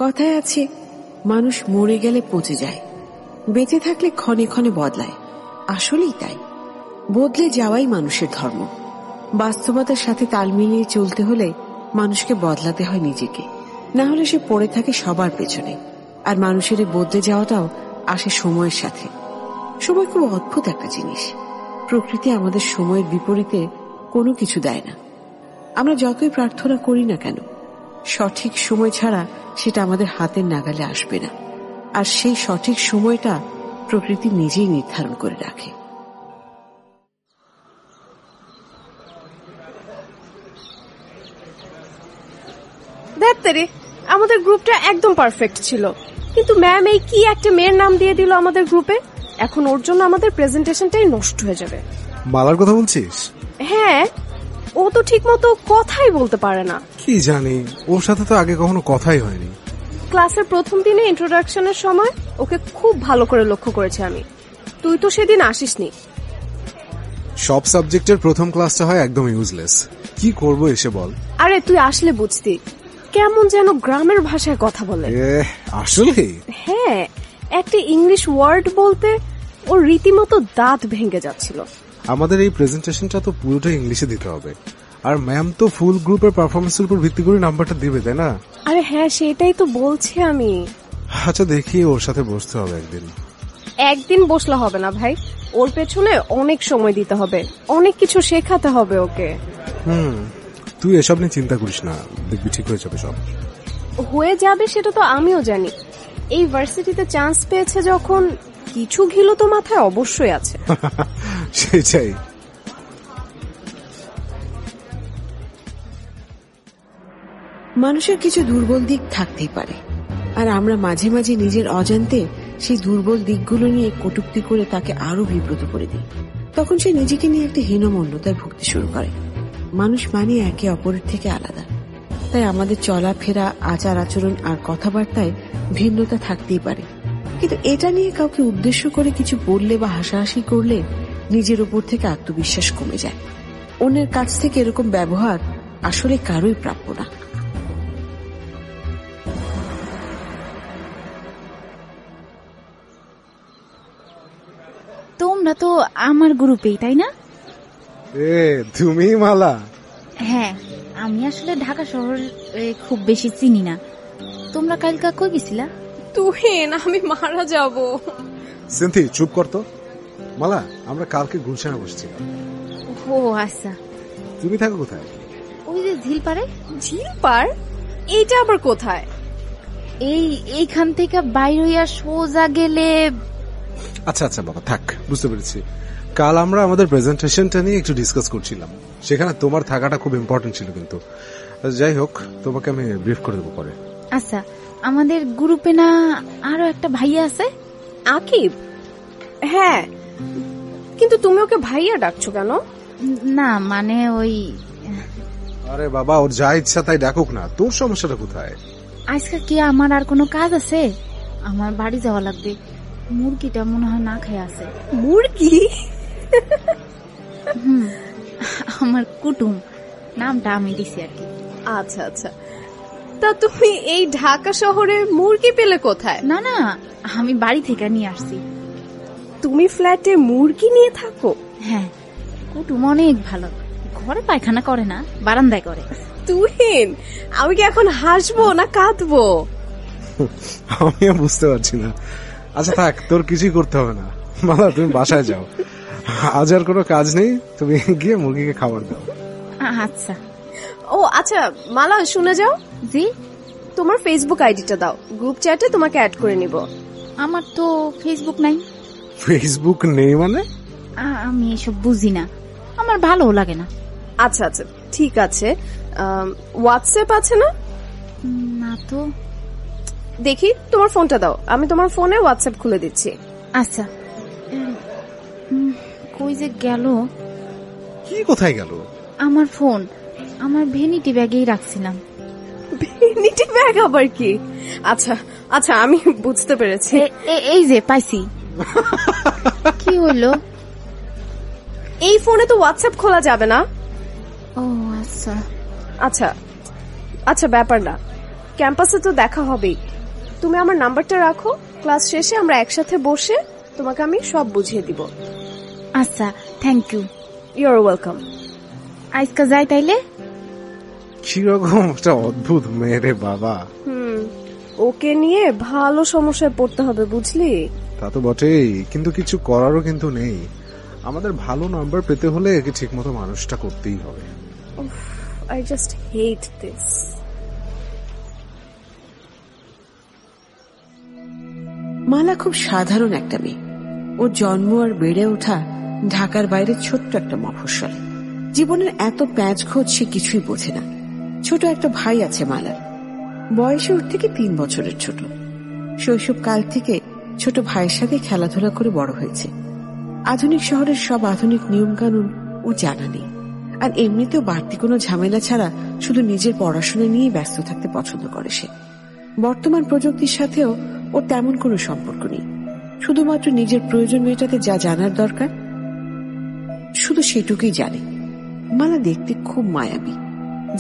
কথায় আছে, মানুষ মরে গেলে পচে যায়, বেঁচে থাকলে ক্ষণে ক্ষণে বদলায়। আসলেই তাই, বদলে যাওয়াই মানুষের ধর্ম। বাস্তবতার সাথে তাল মিলিয়ে চলতে হলে মানুষকে বদলাতে হয় নিজেকে, না হলে সে পড়ে থাকে সবার পেছনে। আর মানুষের বদলে যাওয়াটাও আসে সময়ের সাথে। সময় খুব অদ্ভুত একটা জিনিস। প্রকৃতি আমাদের সময়ের বিপরীতে কোনো কিছু দেয় না। আমরা যতই প্রার্থনা করি না কেন, সঠিক সময় ছাড়া সেটা আমাদের হাতের নাগালে আসবে না। আর সেই সঠিক সময়টা প্রকৃতি নিজেই নির্ধারণ করে রাখে। দেখতে আমাদের গ্রুপটা একদম পারফেক্ট ছিল, কিন্তু ম্যাম এই কি একটা মেয়ের নাম দিয়ে দিল আমাদের গ্রুপে। এখন ওর জন্য আমাদের প্রেজেন্টেশনটাই নষ্ট হয়ে যাবে। মালার কথা বলছিস? হ্যাঁ, ও তো ঠিক মতো কথাই বলতে পারে না। কি জানি, ওর সাথে তো আগে কখনো কথাই হয়নি। ক্লাসের প্রথম দিনে ইন্ট্রোডাকশনের সময় ওকে খুব ভালো করে লক্ষ্য করেছি আমি। তুই তো সেদিন আসিসনি। সব সাবজেক্টের প্রথম ক্লাসটা হয় একদম ইউজলেস। কি করব এসে বল। আরে তুই আসলে বুঝতি, কেমন যেন গ্রামের ভাষায় কথা বলে। আসলে হ্যাঁ, একটা ইংলিশ ওয়ার্ড বলতে ওর রীতিমতো দাঁত ভেঙে যাচ্ছিল। আমাদের এই প্রেজেন্টেশনটা তো পুরোটাই ইংলিশে দিতে হবে, আর ম্যাম তো ফুল গ্রুপের পারফরমেন্সের উপর ভিত্তি করে নাম্বারটা দিবে, তাই না? আরে হ্যাঁ, সেটাই তো বলছি আমি। আচ্ছা দেখি, ওর সাথে বসতে হবে একদিন। একদিন বসলে হবে না ভাই, ওর পেছনে অনেক সময় দিতে হবে, অনেক কিছু শেখাতে হবে ওকে। তুই এসব নিয়ে চিন্তা করিস না, দেখবি ঠিক হয়ে যাবে। সব হয়ে যাবে সেটা তো আমিও জানি। এই ভার্সিটিতে চান্স পেয়েছে যখন, কিছু ঘিলো তো মাথায় অবশ্যই আছে। সেটাই। মানুষের কিছু দুর্বল দিক থাকতেই পারে, আর আমরা মাঝে মাঝে নিজের অজান্তে সেই দুর্বল দিকগুলো নিয়ে কটূক্তি করে তাকে আরো বিব্রত করে দিই। তখন সে নিজেকে নিয়ে একটা হীনমন্যতায় ভুগতে শুরু করে। মানুষ মানে একে অপরের থেকে আলাদা, তাই আমাদের চলাফেরা, আচার আচরণ আর কথাবার্তায় ভিন্নতা থাকতেই পারে। কিন্তু এটা নিয়ে কাউকে উদ্দেশ্য করে কিছু বললে বা হাসাহাসি করলে নিজের উপর থেকে আত্মবিশ্বাস কমে যায়। অন্যের কাছ থেকে এরকম ব্যবহার আসলে কারোই প্রাপ্য না। তোমরা তো আমার গ্রুপেই, তাই না? তুমি মালা? হ্যাঁ, আমি আসলে ঢাকা শহর খুব বেশি চিনি না। তোমরা কালকা কই গেছিলা? তুহিন, আমি মারা যাব। সিনথি চুপ কর তো। মালা, আমরা কালকে গুলশানে বসছিলাম। ও আচ্ছা। তুমি থাকো কোথায়? ওই যে ঝিলপাড়ে। ঝিলপাড়? এইটা আবার কোথায়? এইখান থেকে বাইরে হইয়া সোজা গেলে। আচ্ছা আচ্ছা বাবা থাক, বুঝতে পেরেছি। কাল আমরা আমাদের প্রেজেন্টেশনটা নিয়ে একটু ডিসকাস করছিলাম, সেখানে তোমার থাকাটা খুব ইম্পর্টেন্ট ছিল। কিন্তু যাই হোক, তোমাকে আমি ব্রিফ করে দেবো পরে। আচ্ছা, আমাদের গ্রুপে না আরো একটা ভাইয়া আছে, আকিব? হ্যাঁ, কিন্তু তুমি ওকে ভাইয়া ডাকছো কেন? না মানে ওই। আরে বাবা, ওর যা ইচ্ছা তাই ডাকুক না, তোর সমস্যাটা কোথায়? আজকে কি আমার আর কোনো কাজ আছে? আমার বাড়ি যাওয়া লাগবে। মুরগিটা মনে হয় না খেয়ে আছে। মুরগি? আমার কুটুম, নামটা আমি দিছি আর কি। আচ্ছা আচ্ছা, তা তুমি এই ঢাকা শহরে মুরগি পেলে কোথায়? না না, আমি বাড়ি থেকে নিয়ে আসছি। তুমি ফ্ল্যাটে মুরগি নিয়ে থাকো? হ্যাঁ, কুটুম অনেক ভালো, ঘরে পায়খানা করে না, বারান্দায় করে। তুহিন, আমি কি এখন হাসবো না কাঁদবো? আমিও বুঝতে পারছি না। আচ্ছা থাক, তোর কিছুই করতে হবে না। মালা, তুমি বাসায় যাও, আজ আর কোনো কাজ নেই, তুমি গিয়ে মুরগিকে খাবার দাও। আচ্ছা। ও আচ্ছা মালা, শুনে যাও। জি? তোমার ফেসবুক আইডিটা দাও, গ্রুপ চ্যাটে তোমাকে অ্যাড করে নিব। আমার তো ফেসবুক নাই। ফেসবুক নেই মানে? আমি এসব বুঝি না, আমার ভালো লাগে না। আচ্ছা আচ্ছা ঠিক আছে, হোয়াটসঅ্যাপ আছে না? না তো। দেখি তোমার ফোনটা দাও, আমি তোমার ফোনে হোয়াটসঅ্যাপ খুলে দিচ্ছি। আচ্ছা, কই যে গেল? কি কোথায় গেল? আমার ফোন আমার ভ্যানিটি ব্যাগেই রাখছিলাম। ভ্যানিটি ব্যাগ আবার কি? আচ্ছা আচ্ছা, আমি বুঝতে পেরেছি। এই যে পাইছি। কি হইলো? এই ফোনে তো হোয়াটসঅ্যাপ খোলা যাবে না। ও আচ্ছা আচ্ছা আচ্ছা, ব্যাপার না, ক্যাম্পাসে তো দেখা হবেই, তুমি আমার নাম্বারটা রাখো, ক্লাস শেষে আমরা একসাথে বসে তোমাকে আমি সব বুঝিয়ে দিব। আচ্ছা, thank you. You are welcome. আজকে যাই তাইলে? কিরকম একটা অদ্ভুত মেয়ে রে বাবা। ওকে নিয়ে ভালো সমস্যায় পড়তে হবে, বুঝলি? তা তো বটেই, কিন্তু কিছু করারও কিন্তু নেই। আমাদের ভালো নাম্বার পেতে হলে একে ঠিক মতো মানুষটা করতেই হবে। I just hate this. মালা খুব সাধারণ একটা মেয়ে। ওর জন্ম আর বেড়ে ওঠা ঢাকার বাইরে ছোট্ট একটা মফস্বলে। জীবনের এত প্যাঁচ খোঁজ সে কিছুই বোঝে না। ছোট একটা ভাই আছে মালার, বয়সে ওর থেকে 3 বছরের ছোট। শৈশব কাল থেকে ছোট ভাইয়ের সাথে খেলাধুলা করে বড় হয়েছে। আধুনিক শহরের সব আধুনিক নিয়ম কানুন ও জানা নেই, আর এমনিতেও বাড়তি কোনো ঝামেলা ছাড়া শুধু নিজের পড়াশোনা নিয়ে ব্যস্ত থাকতে পছন্দ করে সে। বর্তমান প্রযুক্তির সাথেও ওর তেমন কোনো সম্পর্ক নেই। শুধুমাত্র নিজের প্রয়োজন মেটাতে যা জানার দরকার শুধু সেটুকুই জানে। মালা দেখতে খুব মায়াবী,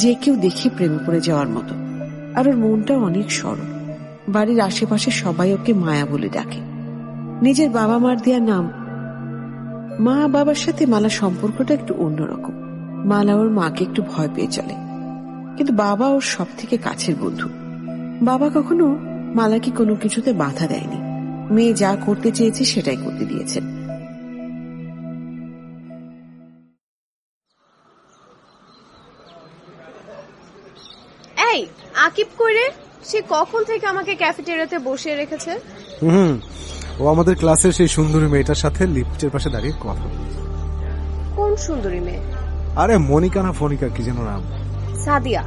যে কেউ দেখে প্রেমে পড়ে যাওয়ার মতো। আর ওর মনটা অনেক সরল। বাড়ির আশেপাশে সবাই ওকে মায়া বলে ডাকে। নিজের বাবা মার দেয়া নাম। মা বাবার সাথে মালার সম্পর্কটা একটু অন্যরকম। মালা ওর মাকে একটু ভয় পেয়ে চলে, কিন্তু বাবা ওর সব থেকে কাছের বন্ধু। বাবা কখনো মালাকে কোনো কিছুতে বাধা দেয়নি। মেয়ে যা করতে চেয়েছে সেটাই করতে দিয়েছেন। এই আকিব কইরে, সে কখন থেকে আমাকে ক্যাফেটেরিয়াতে বসিয়ে রেখেছে? ও আমাদের ক্লাসের সেই সুন্দরী মেয়েটার সাথে লিফটের পাশে দাঁড়িয়ে কথা বলছে। কোন সুন্দরী মেয়ে? আরে মনিকা না ফনিকা কি যেন নাম। সাদিয়া।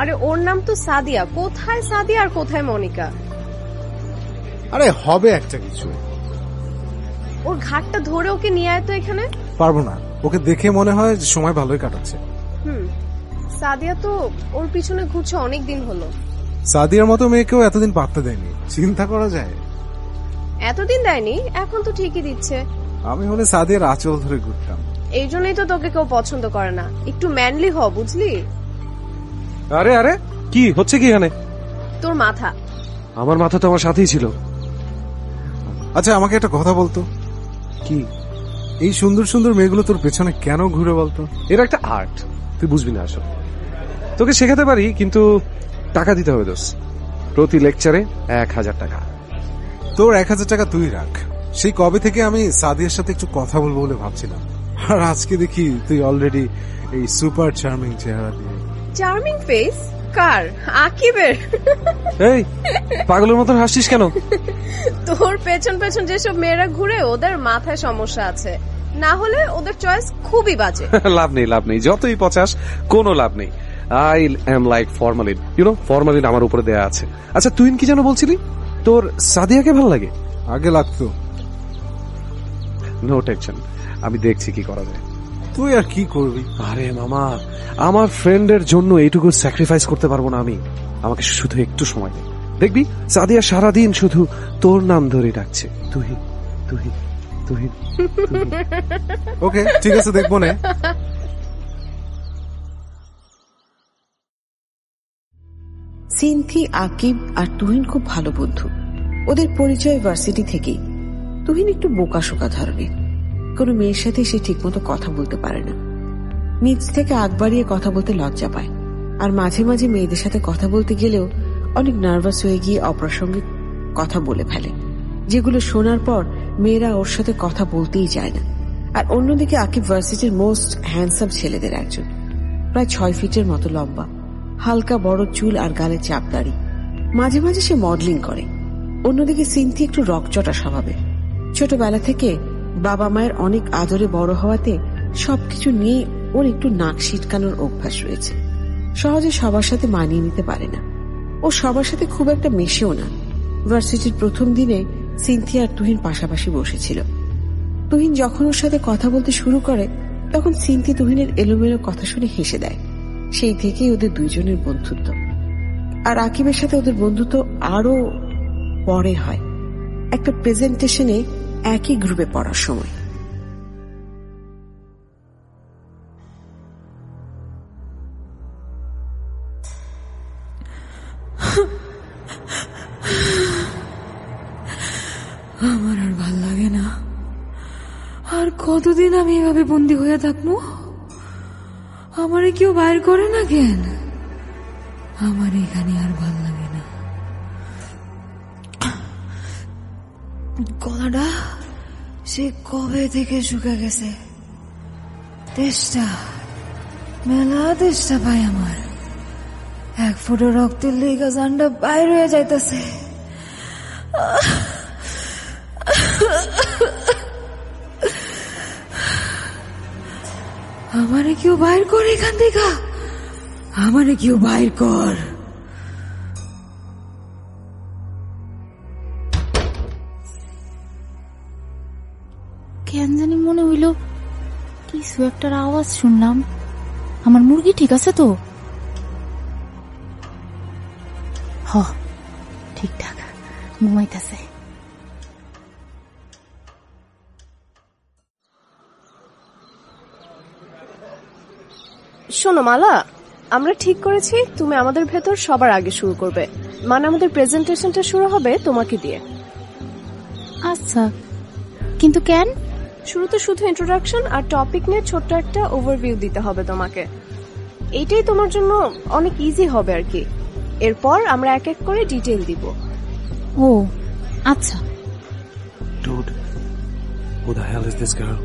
আরে ওর নাম তো সাদিয়া। কোথায় সাদিয়া আর কোথায় মনিকা? আরে হবে একটা কিছু। ওর ঘাটটা ধরে ওকে নিয়ে আয় তো এখানে। পারবো না, ওকে দেখে মনে হয় যে সময় ভালোই কাটাচ্ছে। সাদিয়া তো ওর পিছনে ঘুরছে অনেক দিন হলো। সাদিয়ার মতো মেয়েকেও এতদিন পাত্তা দেয়নি, চিন্তা করা যায়? এতদিন দেয়নি, এখন তো ঠিকই দিচ্ছে। আমি হলে সাদিয়ার আঁচল ধরে ঘুরতাম। এই জন্যই তো তোকে কেউ পছন্দ করে না। একটু ম্যানলি হ, বুঝলি? আরে আরে কি হচ্ছে কি এখানে? তোর মাথা। আমার মাথা তো আমার সাথেই ছিল। আচ্ছা আমাকে একটা কথা বলতো, কি? এই সুন্দর সুন্দর মেয়েগুলো তোর পেছনে কেন ঘুরে বলতো? এর একটা আর্ট, তুই বুঝবি না আসলে। তোকে শেখাতে পারি, কিন্তু টাকা দিতে হবে দোষ। প্রতি লেকচারে 1000 টাকা। তোর 1000 টাকা তুই রাখ। সেই কবে থেকে আমি সাদিয়ার সাথে একটু কথা বলবো বলে ভাবছিলাম, আর আজকে দেখি তুই অলরেডি এই সুপার চার্মিং চেহারা দিয়ে। চার্মিং ফেস কার? আকিবের। এই পাগলের মতন হাসছিস কেন? তোর পেছন পেছন যেসব মেয়েরা ঘুরে ওদের মাথায় সমস্যা আছে, না হলে ওদের চয়েস খুবই বাজে। লাভ নেই লাভ নেই, যতই পচাস কোনো লাভ নেই। I am like formalin, you know, formalin আমার উপরে দেয়া আছে। আচ্ছা তুই কি যেন বলছিলি তোর সাদিয়াকে ভালো লাগে? আগে লাগতো। নো টেনশন, আমি দেখছি কি করা যায়। তুই আর কি করবি? আরে মামা, আমার ফ্রেন্ডের জন্য এইটুকু স্যাক্রিফাইস করতে পারবো না আমি। আমাকে শুধু একটু সময় দে, দেখবি সাদিয়া সারাদিন শুধু তোর নাম ধরে ডাকছে, তুহিন তুহিন তুহিন। ওকে ঠিক আছে, দেখবো না। সিনথি, আকিব আর তুহিন খুব ভালো বন্ধু। ওদের পরিচয় ভার্সিটি থেকেই। তুহিন একটু বোকাশোকা ধরনের। কোনো মেয়ের সাথে সে ঠিকমতো কথা বলতে পারে না। নিজ থেকে আগ বাড়িয়ে কথা বলতে লজ্জা পায়, আর মাঝে মাঝে মেয়েদের সাথে কথা বলতে গেলেও অনেক নার্ভাস হয়ে গিয়ে অপ্রাসঙ্গিক কথা বলে ফেলে, যেগুলো শোনার পর মেয়েরা ওর সাথে কথা বলতেই চায় না। আর অন্যদিকে আকিব ভার্সিটির মোস্ট হ্যান্ডসাম ছেলেদের একজন। প্রায় 6 ফিটের মতো লম্বা, হালকা বড় চুল আর গালে চাপ দাড়ি। মাঝে মাঝে সে মডেলিং করে। অন্যদিকে সিনথি একটু রকচটা স্বভাবের। ছোটবেলা থেকে বাবা মায়ের অনেক আদরে বড় হওয়াতে সবকিছু নিয়ে ওর একটু নাক সিটকানোর অভ্যাস রয়েছে। সহজে সবার সাথে মানিয়ে নিতে পারে না। ও সবার সাথে খুব একটা মেশেও না। ভার্সিটির প্রথম দিনে সিনথি আর তুহিন পাশাপাশি বসেছিল। তুহিন যখন ওর সাথে কথা বলতে শুরু করে তখন সিনথি তুহিনের এলোমেলো কথা শুনে হেসে দেয়। সেই থেকেই ওদের দুইজনের বন্ধুত্ব। আর আকিবের সাথে ওদের বন্ধুত্ব আরো পরে হয়, একটা প্রেজেন্টেশনে একই গ্রুপে পড়ার সময়। আমার আর ভাল লাগে না। আর কতদিন আমি এভাবে বন্দি হয়ে থাকবো? আমারে কেউ বাইর করে না কেন? আমার এখানে আর ভাল লাগে না। গলাটা সে কবে থেকে শুকে গেছে। তেষ্টা, মেলা তেষ্টা পাই আমার। এক ফোঁটা রক্তের লেগা জানটা বাইর হয়ে যাইতেছে। আমারে কেউ বাইর কর এখান থেকে, আমারে কেউ বাইর কর। কেন জানি মনে হইল কিছু একটার আওয়াজ শুনলাম। আমার মুরগি ঠিক আছে তো? হ, ঠিকঠাক ঘুমাইতেছে। শোনো মালা, আমরা ঠিক করেছি তুমি আমাদের ভেতর সবার আগে শুরু করবে। মানে আমাদের প্রেজেন্টেশনটা শুরু হবে তোমাকে দিয়ে। আচ্ছা, কিন্তু কেন? শুরুতে শুধু ইন্ট্রোডাকশন আর টপিক নিয়ে ছোট্ট একটা ওভারভিউ দিতে হবে তোমাকে। এইটাই তোমার জন্য অনেক ইজি হবে আর কি। এরপর আমরা এক এক করে ডিটেইল দিব। ও আচ্ছা। Dude, who the hell is this girl?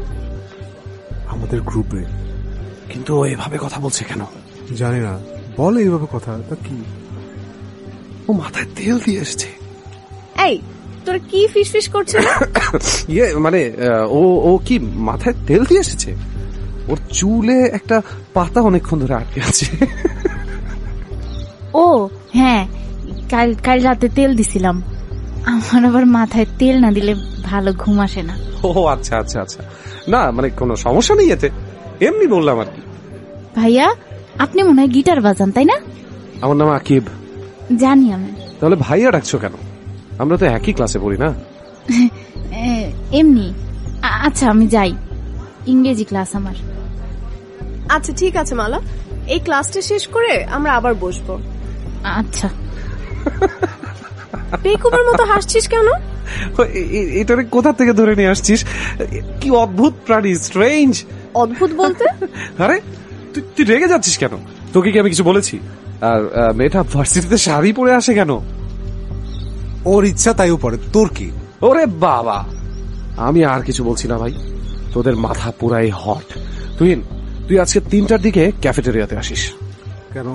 আমাদের গ্রুপে, কিন্তু ও এভাবে কথা বলছে কেন? জানি না, বলে এইভাবে কথা, তা কি? ও মাথায় তেল দিয়ে এসছে। এই, তোর কি ফিসফিস করছিস? ইয়ে মানে ও কি মাথায় তেল দিয়ে এসেছে? ওর চুলে একটা পাতা অনেকক্ষণ ধরে আটকে আছে। ও হ্যাঁ, কাল রাতে তেল দিছিলাম। আমার আবার মাথায় তেল না দিলে ভালো ঘুম আসে না। ও আচ্ছা আচ্ছা আচ্ছা, না মানে কোনো সমস্যা নেই এতে, এমনি বললাম আর কি। ভাইয়া, আপনি মনে হয় গিটার বাজান তাই না? আমার নাম আকিব। জানি আমি। তাহলে ভাইয়া ডাকছো কেন? আমরা তো একই ক্লাসে পড়ি না? এমনি। আচ্ছা আমি যাই, ইংরেজি ক্লাস আমার। আচ্ছা ঠিক আছে মালা, এই ক্লাসটা শেষ করে আমরা আবার বসবো। আচ্ছা। বেকুবের মতো হাসছিস কেন? এটারে কোথা থেকে ধরে নিয়ে আসছিস? কি অদ্ভুত প্রাণী, স্ট্রেঞ্জ। অদ্ভুত বলতে? আরে তুই রেগে যাচ্ছিস কেন? তোকে কি আমি কিছু বলেছি? আর মেয়েটা ভার্সিটিতে শাড়ি পরে আসে কেন? ওর ইচ্ছা তাইও পরে, তোর কি? ওরে বাবা, আমি আর কিছু বলছি না ভাই, তোদের মাথা পুরাই হট। তুই আজকে 3টার দিকে ক্যাফেটেরিয়াতে আসিস। কেন?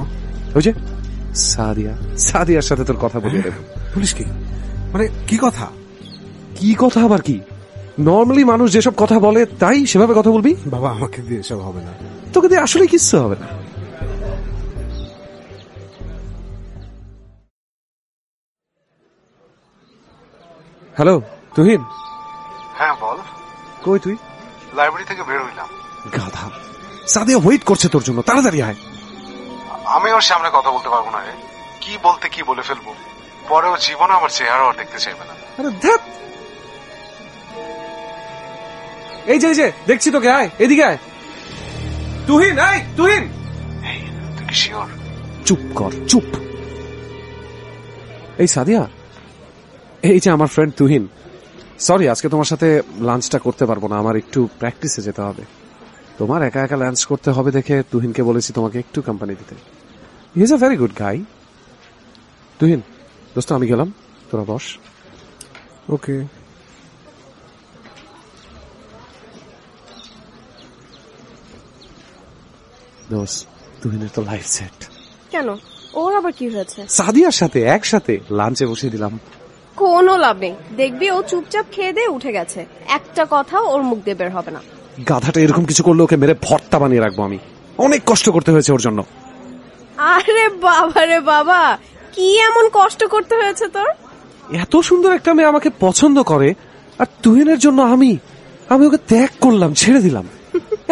ওই যে সাদিয়ার সাথে তোর কথা বলিয়ে দেব। পুলিশ কি মানে কি কথা? কি কথা আবার কি? নর্মালি মানুষ যেসব কথা বলে তাই সেভাবে কথা বলবি। বাবা, আমাকে দিয়ে এসব হবে না। তোকে দিয়ে আসলে কিচ্ছু হবে না। হ্যালো তুহিন। হ্যাঁ বল। কই তুই? লাইব্রেরি থেকে বের হইলাম। গাধা, সাদিয়া ওয়েট করছে তোর জন্য, তাড়াতাড়ি আয়। আমি ওর সামনে কথা বলতে পারবো না রে, কি বলতে কি বলে ফেলবো, পরে ও জীবনে আমার চেহারা আর দেখতে চাইবে না। আরে ধ্যাৎ, এই যে দেখছি তোকে, আয় এদিকে আয়। তুহিন, আয় তুহিন। তুই কি শিওর? চুপ কর, চুপ। এই সাদিয়া, এই যে আমার ফ্রেন্ড তুহিন। সরি, আজকে তোমার সাথে লাঞ্চটা করতে পারবো না, আমার একটু প্র্যাকটিসে যেতে হবে। তোমার একা একা লাঞ্চ করতে হবে দেখে তুহিনকে বলেছি তোমাকে একটু কোম্পানি দিতে। He is a very good guy. Tuhin দোস্ত, আমি গেলাম, তোরা বস। ওকে। দোস্ত, তুহিনের তো লাইফ সেট। কেন, ওর আবার কি হয়েছে? সাদিয়ার সাথে একসাথে লাঞ্চে বসে দিলাম। কোনো লাভ নেই, দেখবি ও চুপচাপ খেয়ে দিয়ে উঠে গেছে, একটা কথা ওর মুখ দিয়ে বের হবে না। গাধাটা এরকম কিছু করলে ওকে মেরে ভর্তা বানিয়ে রাখবো আমি। অনেক কষ্ট করতে হয়েছে ওর জন্য। আরে বাবা রে বাবা, কি এমন কষ্ট করতে হয়েছে তোর? এত সুন্দর একটা মেয়ে আমাকে পছন্দ করে, আর তুহিনের জন্য আমি ওকে ত্যাগ করলাম, ছেড়ে দিলাম।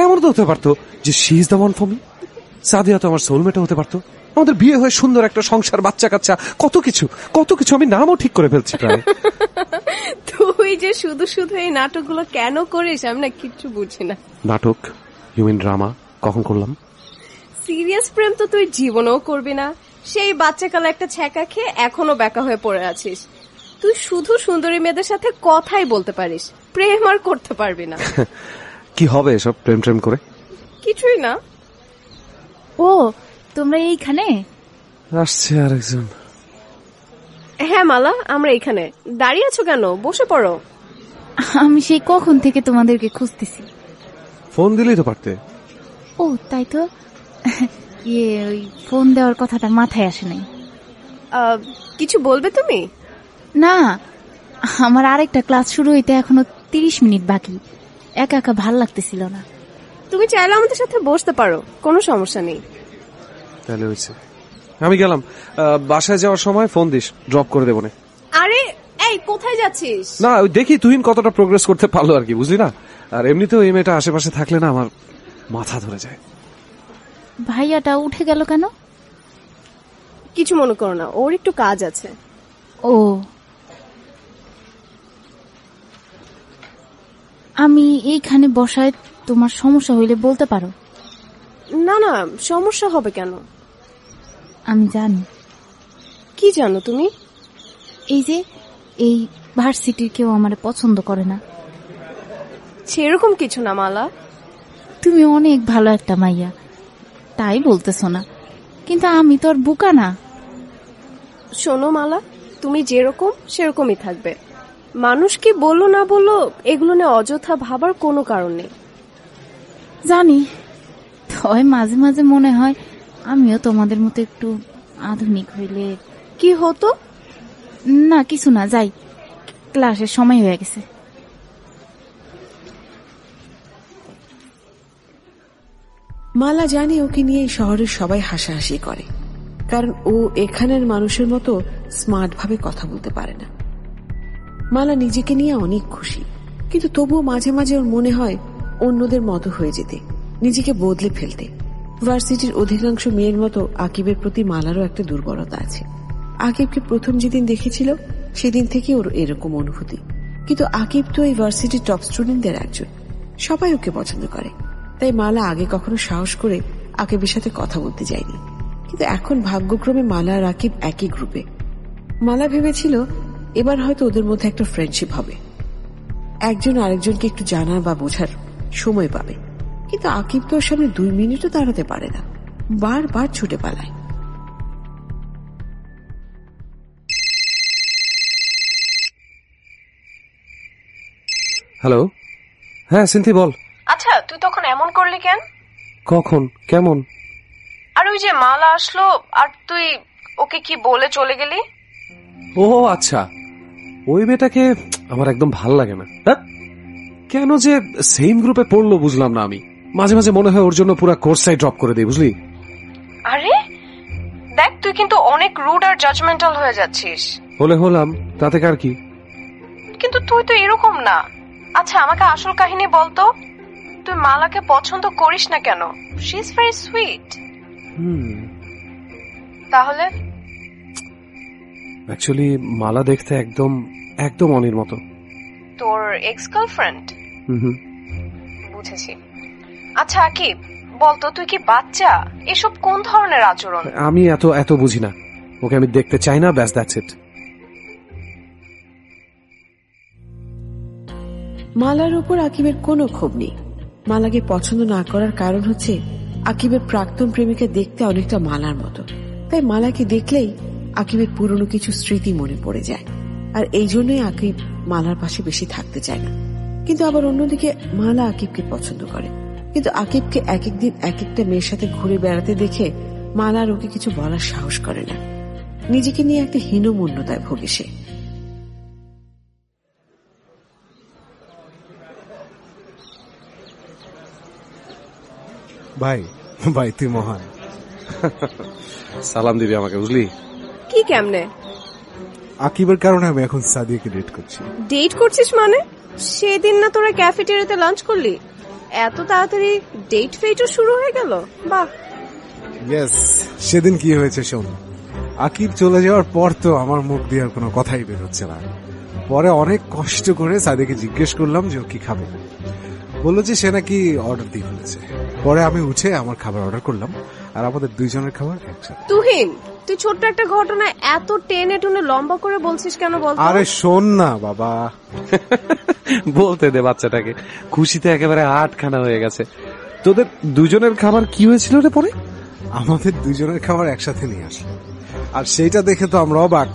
এমন তো হতে পারতো যে she is the one for me. Sadia তো আমার সোলমেট হতে পারতো, আমাদের বিয়ে হয়ে সুন্দর একটা সংসার, বাচ্চা কাচ্চা, কত কিছু আমি নামও ঠিক করে ফেলছি প্রায়। তুই যে শুধু শুধু এই নাটকগুলো কেন করিস আমি না কিচ্ছু বুঝি না। নাটক? You mean drama? কখন করলাম? সিরিয়াস প্রেম তো তুই জীবনেও করবি না, সেই বাচ্চাকালে একটা ছ্যাঁকা খেয়ে এখনো বেকা হয়ে পড়ে আছিস। তুই শুধু সুন্দরী মেয়েদের সাথে কথাই বলতে পারিস, প্রেম আর করতে পারবি না। কি হবে এসব প্রেম প্রেম করে? কিছুই না। ও তোমরা এইখানে? আসছে আরেকজন। হ্যাঁ মালা, আমরা এখানে। দাঁড়িয়ে আছো কেন? বসে পড়ো। আমি সেই কখন থেকে তোমাদেরকে খুঁজতেছি। ফোন দিলেই তো পারতে। ও তাই তো, ওই ফোন দেওয়ার কথাটা মাথায় আসে নাই। কিছু বলবে তুমি? না, আমার আরেকটা ক্লাস শুরু হইতে এখনো 30 মিনিট বাকি। একা একা ভাল লাগতেছিল না। তুমি চাইলে আমাদের সাথে বসতে পারো, কোনো সমস্যা নেই। তাহলে হয়েছে, আমি গেলাম। বাসায় যাওয়ার সময় ফোন দিস, ড্রপ করে দেবো না। আরে এই কোথায় যাচ্ছিস? না ওই দেখি তুহিন কতটা প্রোগ্রেস করতে পারলো আর কি, বুঝলি না? আর এমনিতেও এই মেয়েটা আশেপাশে থাকলে না আমার মাথা ধরে যায়। ভাইয়াটা উঠে গেল কেন? কিছু মনে করো না, ওর একটু কাজ আছে। ও, আমি এইখানে বসায় তোমার সমস্যা হইলে বলতে পারো। না না, সমস্যা হবে কেন? আমি জানি। কি জানো তুমি? এই যে এই ভার্সিটির কেউ আমার পছন্দ করে না। সেরকম কিছু না মালা। তুমি অনেক ভালো একটা মাইয়া, তাই বলতেছো না, কিন্তু আমি তো আর বোকা না। শোনো মালা, তুমি যেরকম সেরকমই থাকবে। মানুষ কি বললো না বললো এগুলো নিয়ে অযথা ভাবার কোনো কারণ নেই। জানি, তবে মাঝে মাঝে মনে হয় আমিও তোমাদের মতো একটু আধুনিক হইলে। কি হতো? না কিছু না, যাই, ক্লাসের সময় হয়ে গেছে। মালা জানে ওকে নিয়ে এই শহরের সবাই হাসাহাসি করে, কারণ ও এখানের মানুষের মতো স্মার্ট ভাবে কথা বলতে পারে না। মালা নিজেকে নিয়ে অনেক খুশি, কিন্তু তবুও মাঝে মাঝে ওর মনে হয় অন্যদের মতো হয়ে যেতে, নিজেকে বদলে ফেলতে। ভার্সিটির অধিকাংশ মেয়ের মতো আকিবের প্রতি মালারও একটা দুর্বলতা আছে। আকিবকে প্রথম যেদিন দেখেছিল সেদিন থেকে ওর এরকম অনুভূতি। কিন্তু আকিব তো এই ভার্সিটির টপ স্টুডেন্টদের একজন, সবাই ওকে পছন্দ করে। তাই মালা আগে কখনো সাহস করে আকিবের সাথে কথা বলতে যায়নি। কিন্তু এখন ভাগ্যক্রমে মালা আর আকিব একই গ্রুপে। মালা ভেবেছিল এবার হয়তো ওদের মধ্যে একটা ফ্রেন্ডশিপ হবে, একজন আরেকজনকে একটু জানার বা বোঝার সময় পাবে। কিন্তু আকিব তো ওর সামনে 2 মিনিটও দাঁড়াতে পারে না, বারবার ছুটে পালায়। হ্যালো, হ্যাঁ সিন্থি বল। আচ্ছা, তুই তখন এমন করলি কেন? কখন? কেমন? আর ওই যে মালা আসলো আর তুই ওকে কি বলে চলে গেলি? ও আচ্ছা, ওই মেয়েটাকে আমার একদম ভাল লাগে না। কেন যে সেম গ্রুপে পড়লো বুঝলাম না আমি। মাঝে মাঝে মনে হয় ওর জন্য পুরো কোর্সটাই ড্রপ করে দেই, বুঝলি? আরে দেখ, তুই কিন্তু অনেক রুড আর জাজমেন্টাল হয়ে যাচ্ছিস। হলে হলাম, তাতে কার কি? কিন্তু তুই তো এরকম না। আচ্ছা, আমাকে আসল কাহিনী বলতো, তুই মালাকে পছন্দ করিস না কেন? She is very sweet. তাহলে অ্যাকচুয়ালি মালা দেখতে একদম একদম অনির মতো। তোর এক্স গার্লফ্রেন্ড? বুঝেছি। আচ্ছা আকিব, বলতো তুই কি বাচ্চা? এসব কোন ধরনের আচরণ? আমি এত এত বুঝি না, ওকে আমি দেখতে চাই না, ব্যাস দ্যাটস ইট। মালার উপর আকিবের কোনো ক্ষোভ নেই। মালাকে পছন্দ না করার কারণ হচ্ছে আকিবের প্রাক্তন প্রেমিকা দেখতে অনেকটা মালার মতো। তাই মালাকে দেখলেই আকিবের পুরনো কিছু স্মৃতি মনে পড়ে যায়, আর এই জন্যই আকিব মালার পাশে বেশি থাকতে চায় না। কিন্তু আবার অন্যদিকে মালা আকিবকে পছন্দ করে, কিন্তু আকিবকে এক একদিন এক একটা মেয়ের সাথে ঘুরে বেড়াতে দেখে মালা আর ওকে কিছু বলার সাহস করে না। নিজেকে নিয়ে একটা হীনমন্যতায় ভোগে সে। ভাই ভাই তুই মহান। সালাম দিবি আমাকে, বুঝলি? কি কেমনে? আকিবের কারণে আমি এখন সাদিয়াকে ডেট করছি। ডেট করছিস মানে? সেদিন না তোরা ক্যাফেটেরিয়াতে লাঞ্চ করলি, এত তাড়াতাড়ি ডেট ফেটও শুরু হয়ে গেল? বাহ। ইয়েস, সেদিন কি হয়েছে শোন। আকিব চলে যাওয়ার পর তো আমার মুখ দিয়ে আর কোনো কথাই বের হচ্ছে না। পরে অনেক কষ্ট করে সাদিয়াকে জিজ্ঞেস করলাম যে ও কি খাবে। বললো যে সে নাকি অর্ডার দিয়ে ফেলেছে। পরে আমি উঠে আমার খাবার অর্ডার করলাম, আর আমাদের দুইজনের খাবার একসাথে। তুহিন, তুই ছোট্ট একটা ঘটনা এত টেনে টুনে লম্বা করে বলছিস কেন বল? আরে শোন না বাবা, বলতে দে বাচ্চাটাকে। খুশিতে একেবারে আটখানা হয়ে গেছে। তোদের দুজনের খাবার কি হয়েছিল রে পরে? আমাদের দুজনের খাবার একসাথে নিয়ে আসলো, আর সেইটা দেখে তো আমরা অবাক,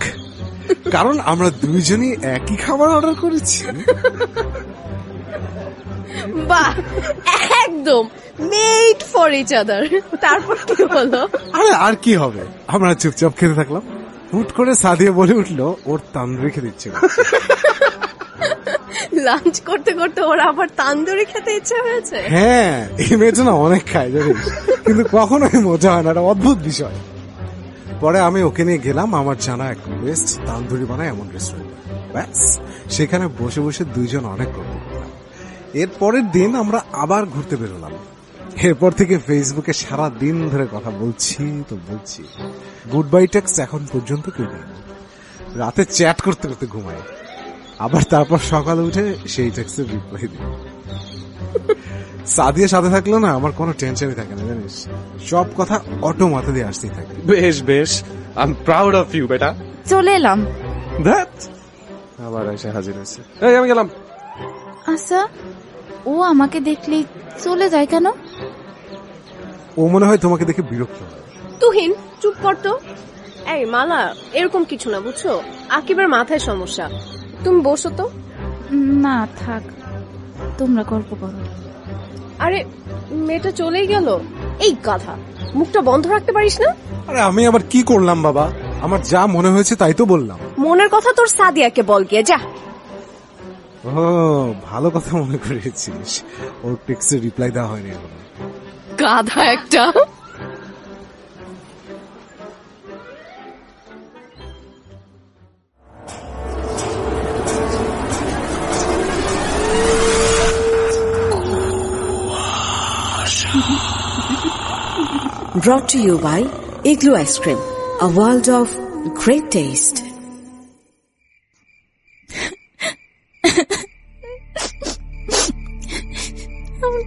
কারণ আমরা দুইজনই একই খাবার অর্ডার করেছি। বাহ, একদম মেড ফর ইচ আদার। তারপর কি হলো? আরে আর কি হবে, আমরা চুপচাপ খেতে থাকলাম। হুট করে সাদিয়া বলে উঠলো ওর তান্দুরি খেতে ইচ্ছে করছে। লাঞ্চ করতে করতে ওর আবার তান্দুরি খেতে ইচ্ছে হয়েছে। হ্যাঁ, এই মেয়েটা না অনেক খায় জানিস, কিন্তু কখনোই মজা হয় না, একটা অদ্ভুত বিষয়। পরে আমি ওকে নিয়ে গেলাম আমার জানা এক বেস্ট তান্দুরি বানায় এমন রেস্টুরেন্ট। ব্যাস, সেখানে বসে বসে দুইজন অনেক গল্প করলাম। এর পরের দিন আমরা আবার ঘুরতে বেরোলাম। এরপর থেকে ফেসবুকে সারা দিন ধরে কথা বলছি তো বলছি। গুড বাই টেক্সট এখন পর্যন্ত কেউ নেই। রাতে চ্যাট করতে করতে ঘুমাই, আবার তারপর সকালে উঠে সেই টেক্সটের রিপ্লাই দিই। সাদিয়া সাথে থাকলো না আমার কোনো টেনশনই থাকে না জানিস, সব কথা অটো মাথা দিয়ে আসতেই থাকে। বেশ বেশ, I am proud of you বেটা। চলে এলাম। দ্যাট আবার এসে হাজির হয়েছে। এই আমি গেলাম। আচ্ছা, ও আমাকে দেখলে চলে যায় কেন? ও মনে হয় তোমাকে দেখে বিরক্ত হয়। তুহিন চুপ কর তো। এই মালা, এরকম কিছু না বুঝছো, আকিবের মাথায় সমস্যা। তুমি বসো তো। না থাক, তোমরা গল্প করো। আরে মেয়েটা চলেই গেল। এই গাধা, মুখটা বন্ধ রাখতে পারিস না? আরে আমি আবার কি করলাম বাবা, আমার যা মনে হয়েছে তাই তো বললাম। মনের কথা তোর সাদিয়াকে বল গিয়ে, যা। ও ভালো কথা মনে করেছিস, ওর টেক্সটের রিপ্লাই দেওয়া হয়নি এখন। গাধা একটা। Brought to you by Igloo Ice Cream, a world of great taste.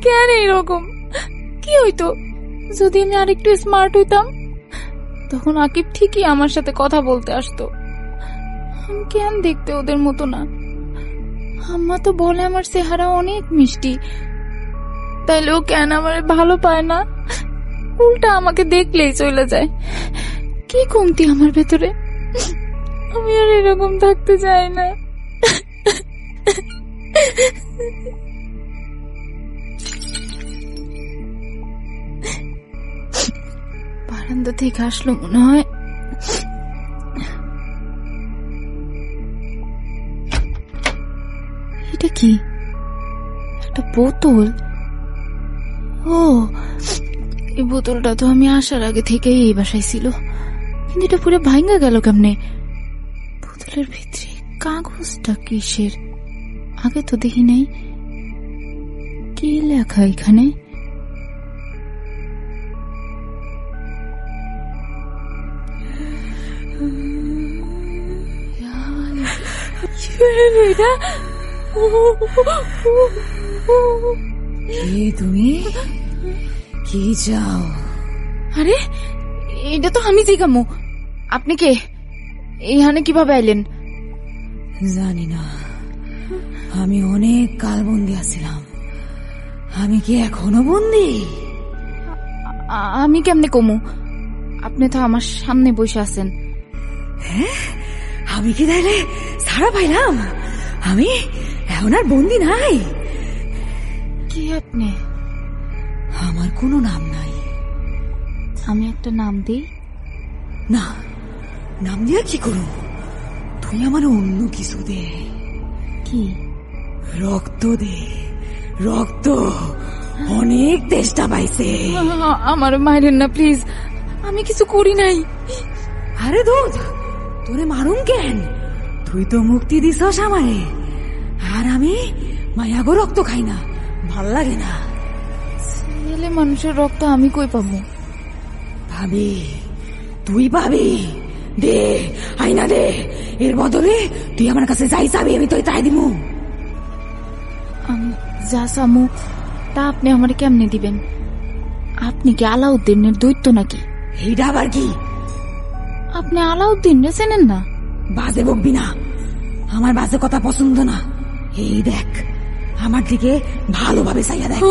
কেন এরকম? কি হইতো যদি আমি আরেকটু স্মার্ট হইতাম? তখন আকিব ঠিকই আমার সাথে কথা বলতে আসতো। আমি কেন দেখতে ওদের মতো না? আম্মা তো বলে আমার চেহারা অনেক মিষ্টি, তাইলে ও কেন আমার ভালো পায় না? উল্টা আমাকে দেখলেই চলে যায়। কি কমতি আমার ভেতরে, আমি আর এরকম থাকতে চাই না। বারান্দা থেকে আসলো মনে হয়। এটা কি? একটা বোতল। ও, এই বোতলটা তো আমি আসার আগে থেকেই এই বাসায় ছিল, কিন্তু এটা পুরো ভাঙা গেল কেমনে? বোতলের ভিতরে কাগজটা কিসের? আগে তো দেখি নাই। কি লেখা এখানে? কে তুমি? কি চাও? আরে এটা তো আমি জিগামু। আপনি কে? এইখানে কিভাবে আইলেন? জানি না, আমি অনেক কাল বন্দি আছিলাম। আমি কি এখনো বন্দি? আমি কেমনে কমু? আপনি তো আমার সামনে বসে আছেন। হ্যাঁ, আমি কি তাইলে সারা পাইলাম? আমি এখন আর বন্দি নাই। কি আপনি? আমার কোনো নাম নাই। আমি একটা নাম দিই? না, নাম দিয়া কি করো? তুই আমার অন্য কিছু দে। কি? রক্ত দে, রক্ত। অনেক তেষ্টা পাইছে। আমার মাইরেন না প্লিজ, আমি কিছু করি নাই। আরে দুধ, তোরে মারুম কেন? তুই তো মুক্তি দিছস আমারে, আর আমি মায়াগো রক্ত খাই না, ভাল লাগে না। ছেলে মানুষের রক্ত আমি কই পাবো? ভাবি, তুই পাবি। দে, আইনা দে। এর বদলে তুই আমার কাছে যাই চাবি, আমি তোই তাই দিমু। আমি যা চামু তা আপনি আমারে কেমনে দিবেন? আপনি কি আলাউদ্দিনের দৈত্য নাকি? এইটা আবার কি? আপনি আলাউদ্দিন রে চেনেন না? বাজে বকবি না, আমার বাজে কথা পছন্দ না। এই দেখ, আমার দিকে ভালোভাবে চাইয়া দেখ।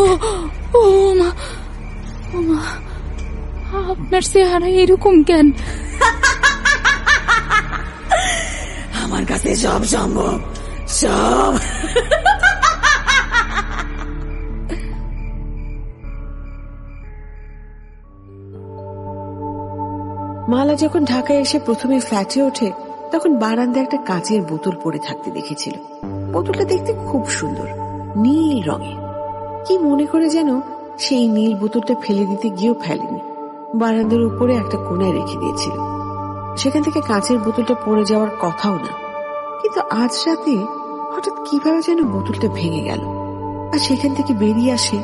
ও মা, ও মা, আপনার চেহারা এরকম কেন? আমার কাছে সব সম্ভব, সব। মালা যখন ঢাকায় এসে প্রথমে ফ্ল্যাটে ওঠে তখন বারান্দায় একটা কাচের বোতল পড়ে থাকতে দেখেছিল। বোতলটা দেখতে খুব সুন্দর, নীল রঙের। কি মনে করে যেন সেই নীল বোতলটা ফেলে দিতে গিয়েও ফেলেনি, বারান্দার উপরে একটা কোণায় রেখে দিয়েছিল। সেখান থেকে কাঁচের বোতলটা পড়ে যাওয়ার কথাও না, কিন্তু আজ রাতে হঠাৎ কিভাবে যেন বোতলটা ভেঙে গেল, আর সেখান থেকে বেরিয়ে আসে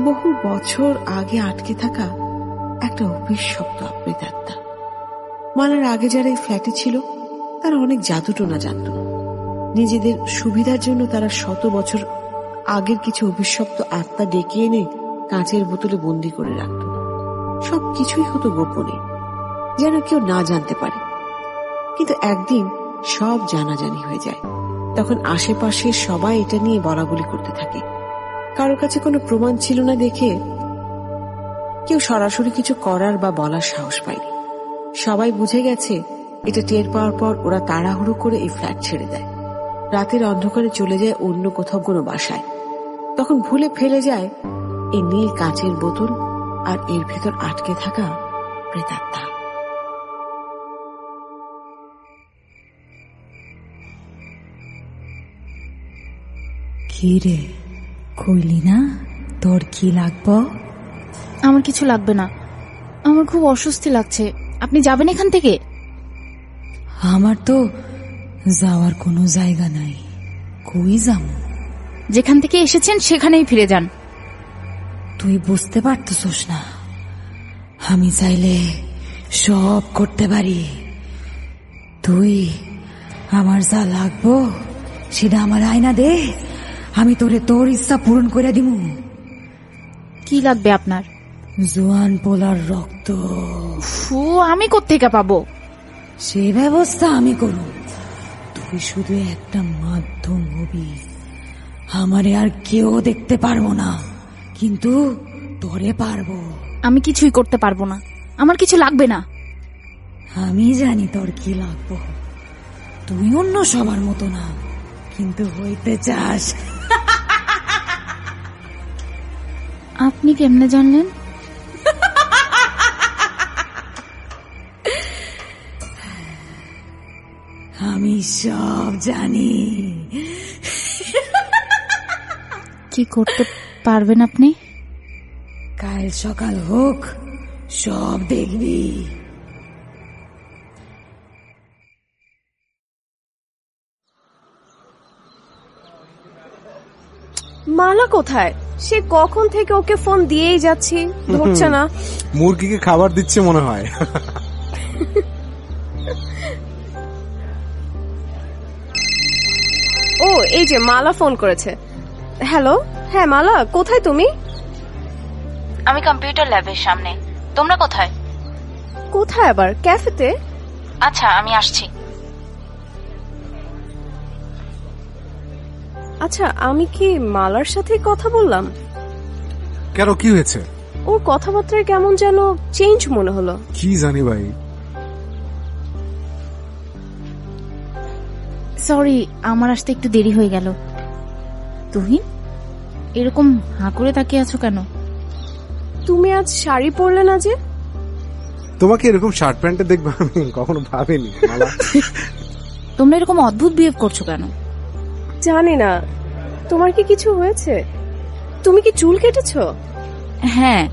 বহু বছর আগে আটকে থাকা একটা অভিশপ্ত প্রেতাত্মা। মালার আগে যারা এই ফ্ল্যাটে ছিল তারা অনেক জাদুটোনা জানত। নিজেদের সুবিধার জন্য তারা শত বছর আগের কিছু অভিশপ্ত আত্মা ডেকে এনে কাঁচের বোতলে বন্দি করে রাখত। সবকিছুই হতো গোপনে, যেন কেউ না জানতে পারে। কিন্তু একদিন সব জানাজানি হয়ে যায়। তখন আশেপাশে সবাই এটা নিয়ে বলা বলি করতে থাকে। কারো কাছে কোনো প্রমাণ ছিল না দেখে কেউ সরাসরি কিছু করার বা বলার সাহস পায়নি। সবাই বুঝে গেছে এটা টের পাওয়ার পর ওরা তাড়াহুড়ো করে এই ফ্ল্যাট ছেড়ে দেয়, রাতের অন্ধকারে চলে যায় অন্য কোথাও কোনো বাসায়। তখন ভুলে ফেলে যায় এই নীল কাঁচের বোতল আর এর ভেতর আটকে থাকা প্রেতাত্মা। কি রে, কইলি না তোর কি লাগবো? আমার কিছু লাগবে না, আমার খুব অস্বস্তি লাগছে। আপনি যাবেন এখান থেকে? আমার তো যাওয়ার কোনো জায়গা নাই, কই যাব? যেখান থেকে এসেছেন সেখানেই ফিরে যান। তুই বুঝতে পারতেছস না, আমি চাইলে সব করতে পারি। তুই আমার যা লাগবো সেটা আমার আয়না দে, আমি তোরে তোর ইচ্ছা পূরণ করে দিব। কি লাগবে আপনার? জোয়ান পোলার রক্ত। ফু, আমি কোত্থেকে পাবো? সে ব্যবস্থা আমি করব, তুই শুধু একটা মাধ্যম হবি। আমারে আর কেউ দেখতে পারবো না, কিন্তু তোরে পারবো। আমি কিছুই করতে পারবো না, আমার কিছু লাগবে না। আমি জানি তোর কি লাগবো, তুই অন্য সবার মতো না, কিন্তু হইতে চাস। আপনি কেমনে জানলেন? আমি সব জানি। কি করতে পারবেন আপনি? কাল সকাল হোক, সব দেখবি। মালা কোথায়? সে কখন থেকে ওকে ফোন দিয়েই যাচ্ছি, ধরছে না। মুরগিকে খাবার দিচ্ছে মনে হয়। ও, এই যে মালা ফোন করেছে। হ্যালো, হ্যাঁ মালা, কোথায় তুমি? আমি কম্পিউটার ল্যাবের সামনে। তোমরা কোথায়? কোথায় আবার? ক্যাফেতে? আচ্ছা, আমি আসছি। আচ্ছা, আমি কি মালার সাথে কথা বললাম? কেন, কি হয়েছে? ওর কথাবার্তায় কেমন যেন চেঞ্জ মনে হলো। কি জানি ভাই। সরি, আমার আসতে একটু দেরি হয়ে গেল। তুহিন, এরকম হাঁ করে তাকিয়ে আছো কেন? তুমি আজ শাড়ি পরলে না যে? তোমাকে এরকম শার্ট প্যান্টে দেখবো আমি কখনো ভাবিনি। তোমরা এরকম অদ্ভুত বিহেভ করছো কেন? জানি না, তোমার কি কিছু হয়েছে? তুমি কি চুল কেটেছো? হ্যাঁ,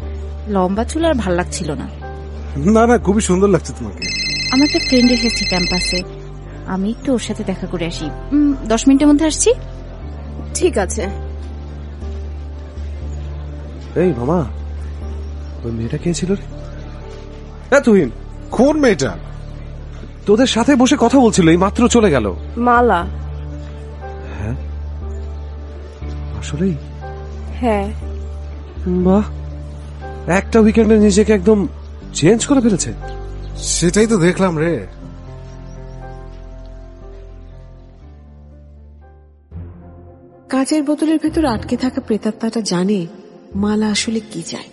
লম্বা চুল আর ভাল লাগছিল না। না না, খুবই সুন্দর লাগছে তোমাকে। আমার একটা ফ্রেন্ড এসেছে ক্যাম্পাসে, আমি একটু ওর সাথে দেখা করে আসি। 10 মিনিটের মধ্যে আসছি। ঠিক আছে। এই মামা, ওই মেয়েটা কে ছিল রে? হ্যাঁ তুহিন। কোন মেয়েটা? তোদের সাথে বসে কথা বলছিল, এই মাত্র চলে গেল। মালা। হ্যাঁ আসলেই? হ্যাঁ। বাহ, একটা উইকেন্ডে নিজেকে একদম চেঞ্জ করে ফেলেছে। সেটাই তো দেখলাম রে। কাঁচের বোতলের ভেতর আটকে থাকা প্রেতাত্মাটা জানে মালা আসলে কি চায়।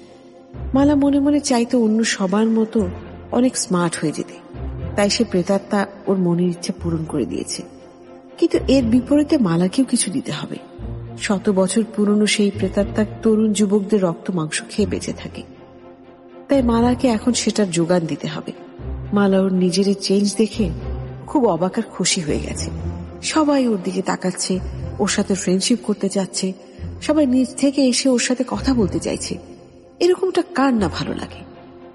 মালা মনে মনে চাইতো অন্য সবার মতো অনেক স্মার্ট হয়ে যেতে, তাই সে প্রেতাত্মা ওর মনের ইচ্ছা পূরণ করে দিয়েছে। কিন্তু এর বিপরীতে মালাকেও কিছু দিতে হবে। 100 বছর পুরনো সেই প্রেতাত্মা তরুণ যুবকদের রক্ত মাংস খেয়ে বেঁচে থাকে, তাই মালাকে এখন সেটার যোগান দিতে হবে। মালা ওর নিজের চেঞ্জ দেখে খুব অবাক আর খুশি হয়ে গেছে। সবাই ওর দিকে তাকাচ্ছে, ওর সাথে ফ্রেন্ডশিপ করতে চাচ্ছে, সবাই নিজ থেকে এসে ওর সাথে কথা বলতে চাইছে। এরকমটা কার না ভালো লাগে?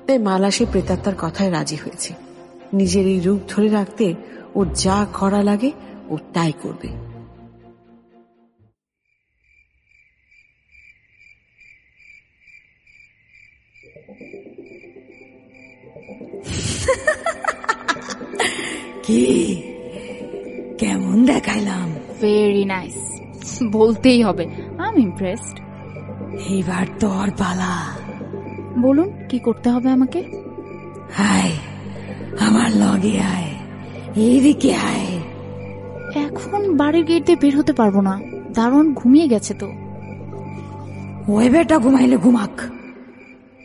তাই মালা সে প্রেতাত্মার কথায় রাজি হয়েছে। নিজের এই রূপ ধরে রাখতে ওর যা করা লাগে ও তাই করবে। কি কেমন দেখাইলাম? ভেরি নাইস, বলতেই হবে। I am impressed. এইবার তোর পালা। বলুন কি করতে হবে আমাকে? আয়, আমার লগে আয়, এইদিকে আয়। এখন বাড়ির গেট দিয়ে বের হতে পারবো না, দারোয়ান ঘুমিয়ে গেছে তো। ওই বেটা ঘুমাইলে ঘুমাক,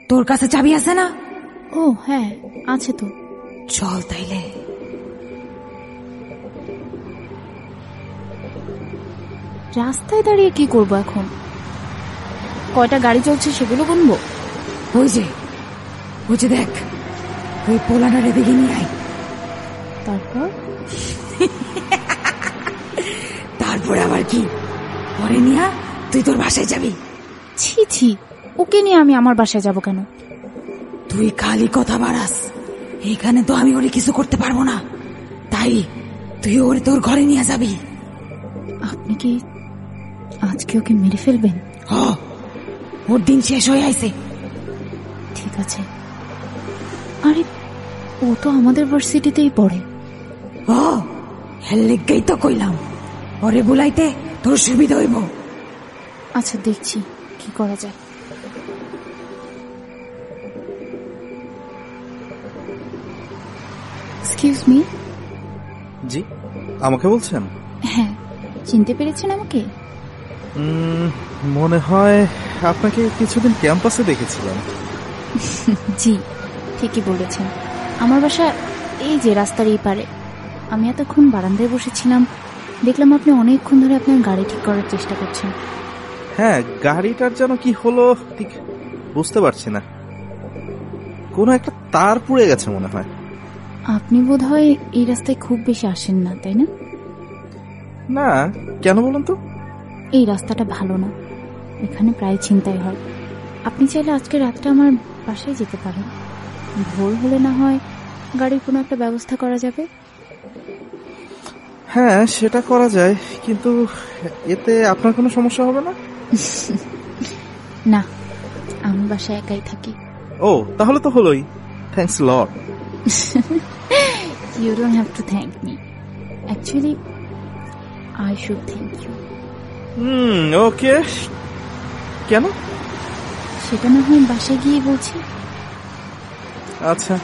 তোর কাছে চাবি আছে না? ও হ্যাঁ আছে তো। চল তাইলে। রাস্তায় দাঁড়িয়ে কি করবো এখন? কয়টা গাড়ি চলছে সেগুলো গুনবো? ওই যে দেখ, ওই পোলাটারে দিকে নিয়ে আয়। তারপর আবার কি? পরে নিয়া তুই তোর বাসায় যাবি। ছি ছি, ওকে নিয়ে আমি আমার বাসায় যাব কেন? তুই খালি কথা বাড়াস, এখানে তো আমি ওরে কিছু করতে পারবো না, তাই তুই ওরে তোর ঘরে নিয়ে যাবি। আপনি কি আজকে ওকে মেরে ফেলবেন? ওর দিন শেষ হয়ে আইছে। ঠিক আছে। আরে ও তো আমাদের ভার্সিটিতেই পড়ে। হেল লেগেই তো কইলাম, ওরে বুলাইতে তোর সুবিধা হইব। আচ্ছা দেখছি কি করা যায়। Excuse me. জি, আমাকে বলছেন? হ্যাঁ, চিনতে পেরেছেন আমাকে? মনে হয় আপনাকে কিছুদিন ক্যাম্পাসে দেখেছিলাম। জি ঠিকই বলেছেন। আমার বাসা এই যে রাস্তার এই পারে। আমি এতক্ষণ বারান্দায় বসেছিলাম, দেখলাম আপনি অনেকক্ষণ ধরে আপনার গাড়ি ঠিক করার চেষ্টা করছেন। হ্যাঁ, গাড়িটার যেন কি হলো ঠিক বুঝতে পারছি না, কোনো একটা তার পুড়ে গেছে মনে হয়। আপনি বোধহয় এই রাস্তায় খুব বেশি আসেন না, তাই না? না, কেন বলুন তো? এই রাস্তাটা ভালো না, এখানে প্রায় ছিনতাই হয়। আপনি চাইলে আজকে রাতটা আমার বাসায় যেতে পারেন, ভোর হলে না হয় গাড়ির কোনো একটা ব্যবস্থা করা যাবে। হ্যাঁ সেটা করা যায়, কিন্তু এতে আপনার কোনো সমস্যা হবে না? না, আমি বাসায় একাই থাকি। ও তাহলে তো হলোই, thanks lot. You don't have to thank me. Actually, I should thank you. ওকে, কেন? সেটা না হয় বাসায় গিয়ে বলছি। আচ্ছা।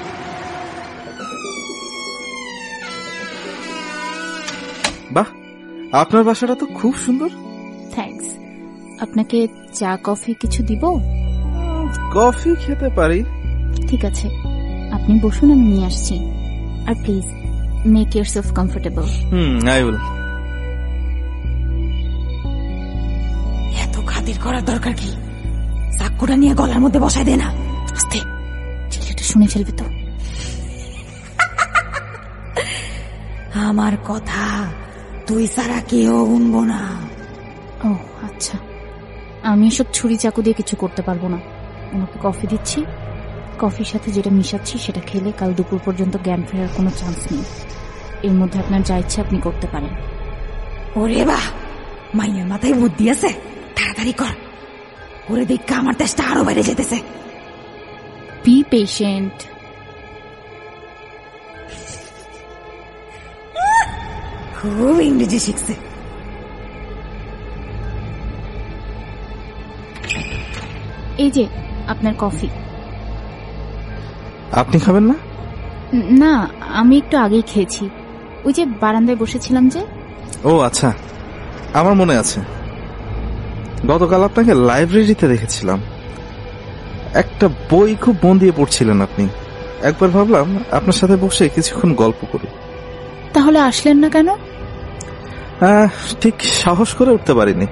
বাহ, আপনার বাসাটা তো খুব সুন্দর। থ্যাঙ্কস। আপনাকে চা কফি কিছু দিব? কফি খেতে পারি। ঠিক আছে, আপনি বসুন, আমি নিয়ে আসছি। আর please make yourself comfortable. I will. এত খাতির করার দরকার কি? চাকুটা নিয়ে গলার মধ্যে বসায় দে না। আস্তে, ছেলেটা শুনে ফেলবে তো। আমার কথা তুই ছাড়া কেউ শুনবো না। ও আচ্ছা, আমি এসব ছুরি চাকু দিয়ে কিছু করতে পারবো না। ওনাকে কফি দিচ্ছি, কফির সাথে যেটা মিশাচ্ছি সেটা খেলে কাল দুপুর পর্যন্ত জ্ঞান ফেরার কোনো চান্স নেই। এর মধ্যে আপনার যা ইচ্ছে আপনি করতে পারেন। ওরে বাহ, মাইয়ের মাথায় বুদ্ধি আছে, তাড়াতাড়ি কর। ওরে দেখা আমার তেষ্টা আরো বাইরে যেতেছে। Be patient. খুব ইংরেজি শিখছে। এই যে আপনার কফি। আপনি খাবেন না? না, আমি একটু আগেই খেয়েছি। ওই যে বারান্দায় বসেছিলাম যে। ও আচ্ছা, আমার মনে আছে গতকাল আপনাকে লাইব্রেরিতে দেখেছিলাম। একটা বই খুব মন দিয়ে পড়ছিলেন আপনি। একবার ভাবলাম আপনার সাথে বসে কিছুক্ষণ গল্প করি। তাহলে আসলেন না কেন? ঠিক সাহস করে উঠতে পারিনি।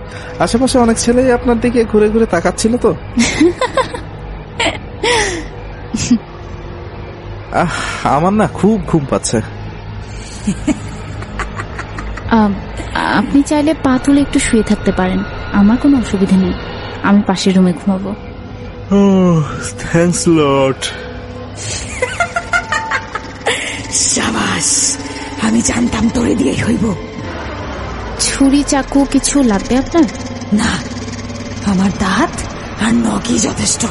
আশেপাশে অনেক ছেলেই আপনার দিকে ঘুরে ঘুরে তাকাচ্ছিল তো। আমার না খুব ঘুম পাচ্ছে। আপনি চাইলে পা তুলে একটু শুয়ে থাকতে পারেন, আমার কোনো অসুবিধা নেই। আমি পাশের রুমে ঘুমাবো। Thanks lot. সাবাস, আমি জানতাম তোরে দিয়ে হইব। ছুরি চাকু কিছু লাগবে আপনার? না, আমার দাঁত আর নখই যথেষ্ট।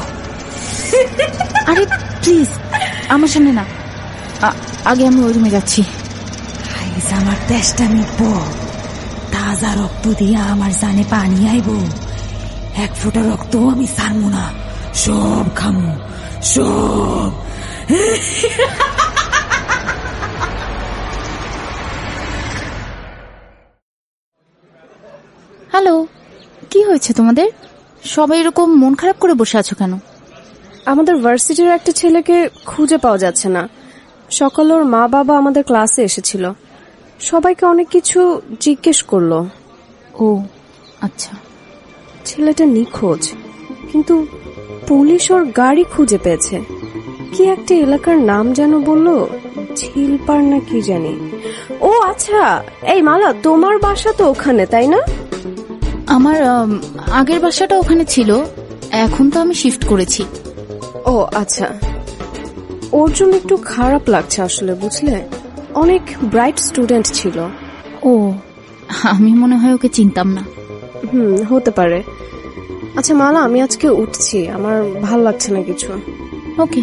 আরে প্লিজ আমার সামনে না, আগে আমি ওই রুমে যাচ্ছি। আমার তেষ্টা মিটব, তাজা রক্ত দিয়ে আমার জানে পানি আইব। এক ফোঁটা রক্ত আমি ছাড়বো না, সব খামু, সব। হ্যালো, কি হয়েছে তোমাদের? সবাই এরকম মন খারাপ করে বসে আছো কেন? আমাদের ভার্সিটির একটা ছেলেকে খুঁজে পাওয়া যাচ্ছে না। সকালে ওর মা বাবা আমাদের ক্লাসে এসেছিল, সবাইকে অনেক কিছু জিজ্ঞেস করলো। ও আচ্ছা। ছেলেটা নিখোঁজ, কিন্তু পুলিশ ওর গাড়ি খুঁজে পেয়েছে। কি একটা এলাকার নাম যেন বললো, ঝিলপাড় না কি জানি। ও আচ্ছা, এই মালা, তোমার বাসা তো ওখানে তাই না? আমার আগের বাসাটা ওখানে ছিল, এখন তো আমি শিফট করেছি। ও আচ্ছা, ওর জন্য একটু খারাপ লাগছে আসলে, বুঝলে? অনেক ব্রাইট স্টুডেন্ট ছিল। ও, আমি মনে হয় ওকে চিনতাম না। হতে পারে। আচ্ছা মালা, আমি আজকে উঠছি, আমার ভাল লাগছে না কিছু। ওকে।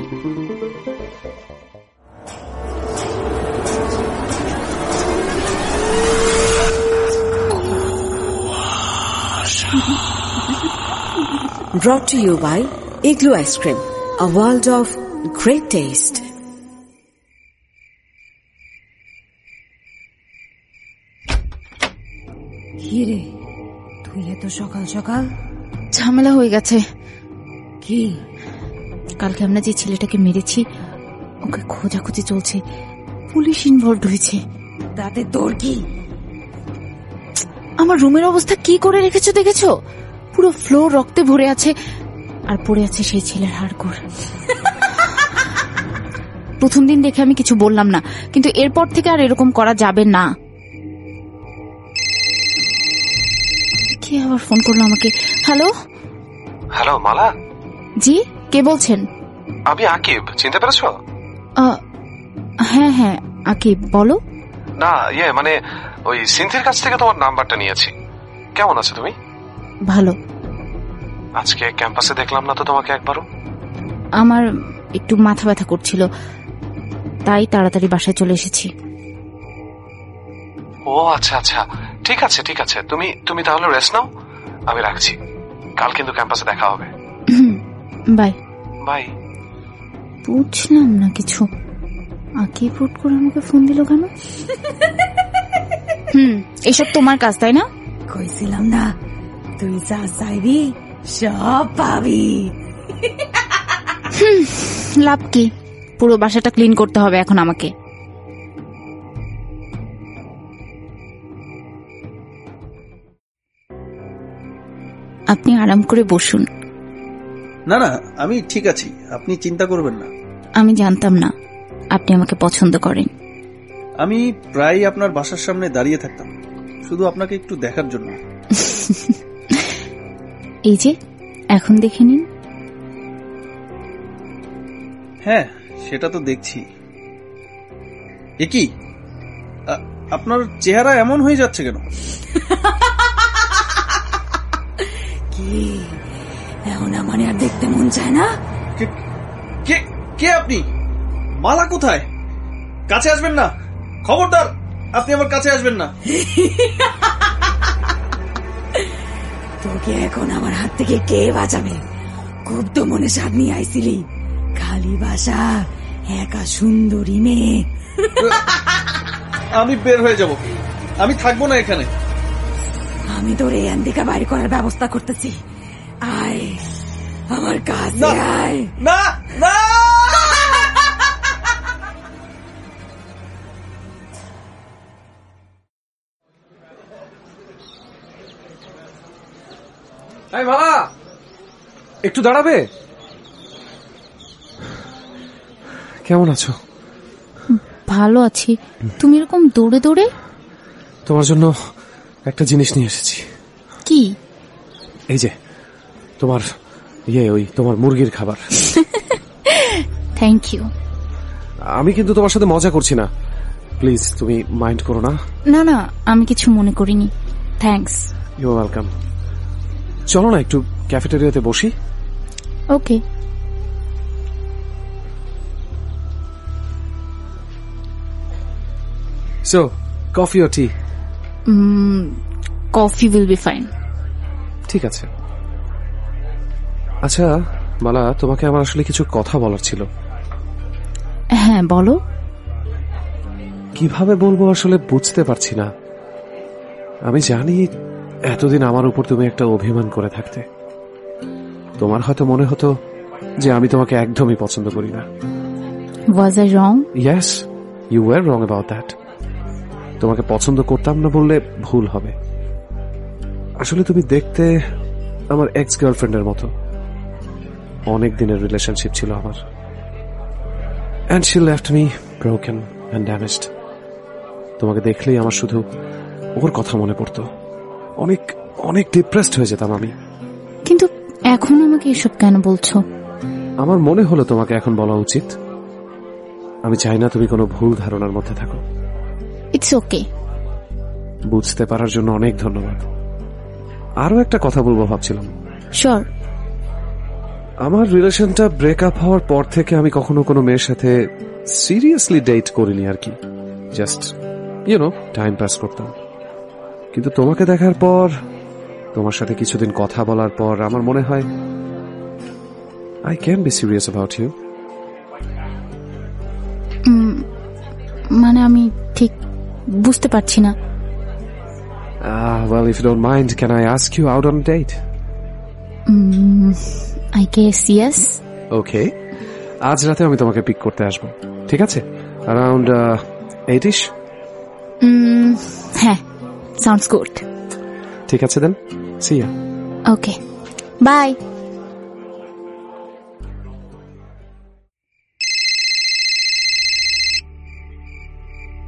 Brought to you by Igloo Ice Cream, a world of great taste. কি রে, তুই এত সকাল সকাল? ঝামেলা হয়ে গেছে। কি? কালকে আমরা যে ছেলেটাকে মেরেছি, ওকে খোঁজাখুঁজি চলছে, পুলিশ ইনভলভ হয়েছে। তাতে তোর কি? আমার রুমের অবস্থা কি করে রেখেছো দেখেছো? পুরো ফ্লোর রক্তে ভরে আছে, আর পড়ে আছে সেই ছেলের হাড়গোড়। প্রথম দিন দেখে আমি কিছু বললাম না, কিন্তু এরপর থেকে আর এরকম করা যাবে না। কে আবার ফোন করলো আমাকে? হ্যালো হ্যালো মালা। জি, কে বলছেন? আমি আকিব, চিনতে পেরেছো? হ্যাঁ হ্যাঁ আকিব, বলো। না মানে ওই সিনথির কাছ থেকে তোমার নাম্বারটা নিয়েছি। কেমন আছো তুমি? ভালো। আজকে ক্যাম্পাসে দেখলাম না তো তোমাকে একবারও। আমার একটু মাথা ব্যথা করছিল, তাই তাড়াতাড়ি বাসায় চলে এসেছি। ও আচ্ছা আচ্ছা, ঠিক আছে ঠিক আছে, তুমি তাহলে রেস্ট নাও, আমি রাখছি। কাল কিন্তু ক্যাম্পাসে দেখা হবে। Bye bye. বুঝলাম না কিছু, আকিব হুট করে আমাকে ফোন দিল কেন? এসব তোমার কাজ তাই না? কইছিলাম না, তুই যা চাইবি সব পাবি। লাভ কি? পুরো বাসাটা ক্লিন করতে হবে এখন আমাকে। আপনি আরাম করে বসুন। না না, আমি ঠিক আছি, আপনি চিন্তা করবেন না। আমি জানতাম না আপনি আমাকে পছন্দ করেন। আমি প্রায় আপনার বাসার সামনে দাঁড়িয়ে থাকতাম, শুধু আপনাকে একটু দেখার জন্য। এই যে এখন দেখে নিন। হ্যাঁ, সেটা তো দেখছি। এ কি, আপনার চেহারা এমন হয়ে যাচ্ছে কেন? কি এখন আমার আর দেখতে মন চায় না? কে আপনি? মালা কোথায়? কাছে আসবেন না, খবরদার, আপনি আমার কাছে আসবেন না। তোকে এখন আমার হাত থেকে কে বাঁচাবে? খুব তো মনে স্বাদ নিয়ে আইছিলি, খালি বাসা একা সুন্দরী মেয়ে। আমি বের হয়ে যাব, আমি থাকবো না এখানে। আমি তোর এই আন্দিকা বাইর করার ব্যবস্থা করতেছি। আয় আমার কাছে আয়। না না, এই মালা, একটু দাঁড়াবে? কেমন আছো? ভালো আছি। তুমি এরকম দৌড়ে দৌড়ে? তোমার জন্য একটা জিনিস নিয়ে এসেছি। কি? এই যে তোমার ওই তোমার মুরগির খাবার। Thank you. আমি কিন্তু তোমার সাথে মজা করছি না, প্লিজ তুমি মাইন্ড করো না। না না, আমি কিছু মনে করিনি। থ্যাঙ্কস। You welcome. চলো না একটু ক্যাফেটেরিয়াতে বসি। Okay. So coffee or tea? Coffee will be fine. ঠিক আছে। আচ্ছা মালা, তোমাকে আমার আসলে কিছু কথা বলার ছিল। হ্যাঁ বলো। কিভাবে বলবো আসলে বুঝতে পারছি না। আমি জানি এতদিন আমার উপর তুমি একটা অভিমান করে থাকতে। তোমার হয়তো মনে হতো যে আমি তোমাকে একদমই পছন্দ করি না। Was I wrong? Yes, you were wrong about that. তোমাকে পছন্দ করতাম না বললে ভুল হবে। আসলে তুমি দেখতে আমার এক্স গার্লফ্রেন্ডের মতো। অনেক দিনের রিলেশনশিপ ছিল আমার, and she left me broken and damaged. তোমাকে দেখলেই আমার শুধু ওর কথা মনে পড়তো। অনেক অনেক ডিপ্রেসড হয়ে যেতাম আমি। কিন্তু এখন আমাকে এসব কেন বলছো? আমার মনে হলো তোমাকে এখন বলা উচিত। আমি চাই না তুমি কোনো ভুল ধারণার মধ্যে থাকো। It's okay. বুঝতে পারার জন্য অনেক ধন্যবাদ। আরো একটা কথা বলবো ভাবছিলাম। শিওর। আমার রিলেশনটা ব্রেকআপ হওয়ার পর থেকে আমি কখনো কোনো মেয়ের সাথে সিরিয়াসলি ডেট করিনি আর কি। জাস্ট টাইম পাস করতাম। কিন্তু তোমাকে দেখার পর, তোমার সাথে কিছুদিন কথা বলার পর আমার মনে হয় I can be serious about you. মানে আমি ঠিক বুঝতে পারছি না। Well, if you don't mind, can I ask you out on a date? I guess yes. Okay. আজ রাতে আমি তোমাকে পিক করতে আসবো, ঠিক আছে? Around 8ish? হ্যাঁ, sounds good. ঠিক আছে then, see ya. Okay. Bye.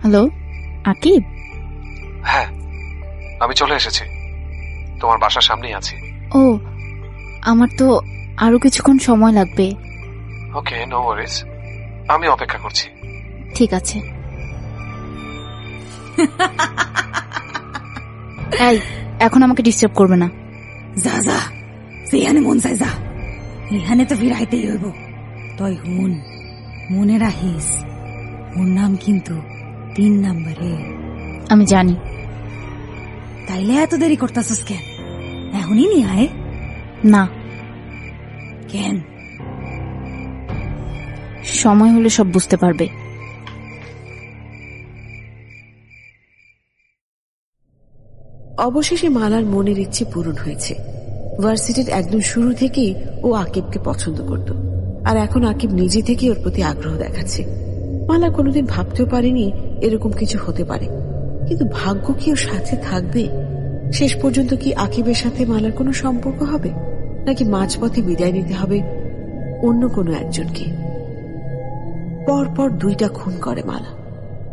Hello, Aqib? হ্যাঁ, আমি চলে এসেছি। তোমার বাসার সামনেই আছি। ও, আমার তো আরো কিছুক্ষণ সময় লাগবে। ওকে, নো ওয়ারিজ, আমি অপেক্ষা করছি। ঠিক আছে। এই, এখন আমাকে ডিস্টার্ব করবে না। যা যা, সেখানে মন চাই যা। এখানে তো ফিরাইতেই হইব। তুই হুন, মনে রাখিস ওর নাম কিন্তু 3 নম্বরে। আমি জানি। তাইলে এত দেরি করতেছস কেন? এখনই নিয়ে আয়। না। কেন? সময় হলে সব বুঝতে পারবে। অবশেষে মালার মনের ইচ্ছে পূরণ হয়েছে। ভার্সিটির একদম শুরু থেকেই ও আকিবকে পছন্দ করত, আর এখন আকিব নিজে থেকে ওর প্রতি আগ্রহ দেখাচ্ছে। মালা কোনোদিন ভাবতেও পারেনি এরকম কিছু হতে পারে, কিন্তু ভাগ্য কি ওর সাথে থাকবে? শেষ পর্যন্ত কি আকিবের সাথে মালার কোনো সম্পর্ক হবে, নাকি মাঝপথে বিদায় নিতে হবে অন্য কোনো একজনকে? পরপর 2টা খুন করে মালা।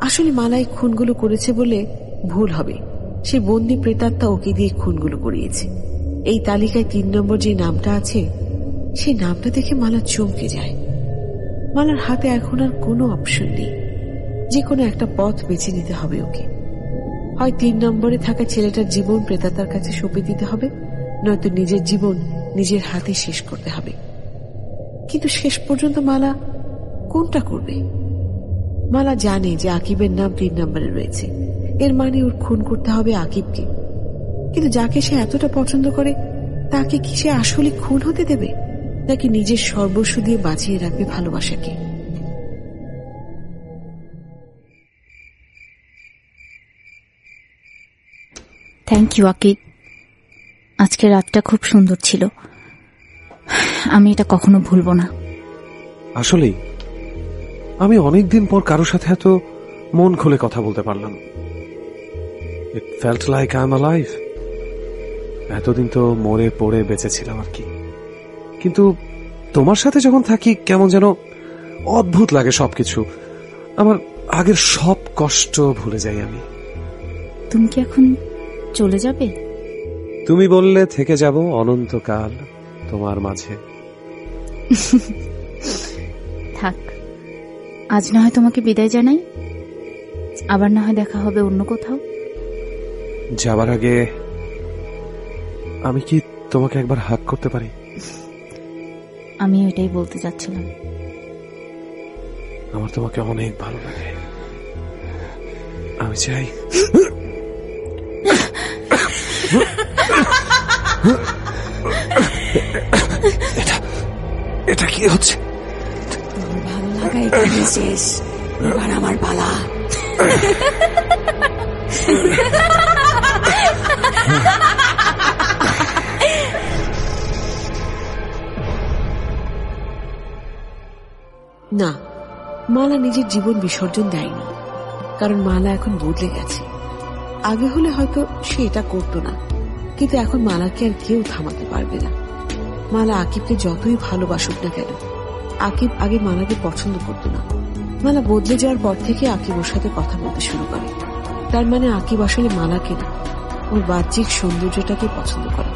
আসলে মালা এই খুনগুলো করেছে বলে ভুল হবে। সে বন্দি প্রেতাত্মা ওকে দিয়ে খুনগুলো করিয়েছে। এই তালিকায় 3 নম্বর যে নামটা আছে, সেই নামটা দেখে মালা চমকে যায়। মালার হাতে এখন আর কোনো অপশন নেই, যে কোনো একটা পথ বেছে নিতে হবে ওকে। হয় 3 নম্বরে থাকা ছেলেটার জীবন প্রেতাত্মার কাছে সঁপে দিতে হবে, নয়তো নিজের জীবন নিজের হাতে শেষ করতে হবে। কিন্তু শেষ পর্যন্ত মালা কোনটা করবে? মালা জানে যে আকিবের নাম 3 নম্বরে রয়েছে, এর মানে ওর খুন করতে হবে আকিবকে। কিন্তু যাকে সে এতটা পছন্দ করে, তাকে কি সে আসলে খুন হতে দেবে, নাকি নিজের সর্বস্ব দিয়ে বাঁচিয়ে রাখবে ভালোবাসাকে? থ্যাংক ইউ আকিব, আজকে রাতটা খুব সুন্দর ছিল, আমি এটা কখনো ভুলবো না। আসলেই আমি অনেকদিন পর কারোর সাথে এত মন খুলে কথা বলতে পারলাম। ইট felt like I am alive. এতদিন তো মরে পড়ে বেঁচেছিলাম আর কি, কিন্তু তোমার সাথে যখন থাকি কেমন যেন অদ্ভুত লাগে সবকিছু। আমার আগের সব কষ্ট ভুলে যাই আমি। তুমি কি এখন চলে যাবে? তুমি বললে থেকে যাব অনন্তকাল তোমার মাঝে। থাক, আজ না হয় তোমাকে বিদায় জানাই, আবার না হয় দেখা হবে অন্য কোথাও। যাবার আগে আমি কি তোমাকে একবার হাগ করতে পারি? আমি এটাই বলতে চাচ্ছিলাম। আমার তোমাকে অনেক ভালো লাগে, আমি চাই। এটা কি হচ্ছে? তোর ভালো লাগা এখানে শেষ, এবার আমার পালা। না, মালা নিজের জীবন বিসর্জন দেয়নি, কারণ মালা এখন বদলে গেছে। আগে হলে হয়তো সে এটা করতো না, কিন্তু এখন মালাকে আর কেউ থামাতে পারবে না। মালা আকিবকে যতই ভালোবাসুক না কেন, আকিব আগে মালাকে পছন্দ করতো না। মালা বদলে যাওয়ার পর থেকে আকিব ওর সাথে কথা বলতে শুরু করে। তার মানে আকিব আসলে মালাকে না, ওর বাহ্যিক সৌন্দর্যটাকে পছন্দ করে।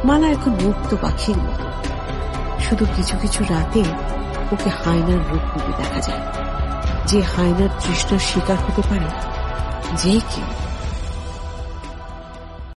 মালা এখন মুক্ত পাখির মতো, শুধু কিছু কিছু রাতে ওকে হায়নার রূপ রূপে দেখা যায়। যে হায়নার তৃষ্ণার শিকার হতে পারে যে কেউ।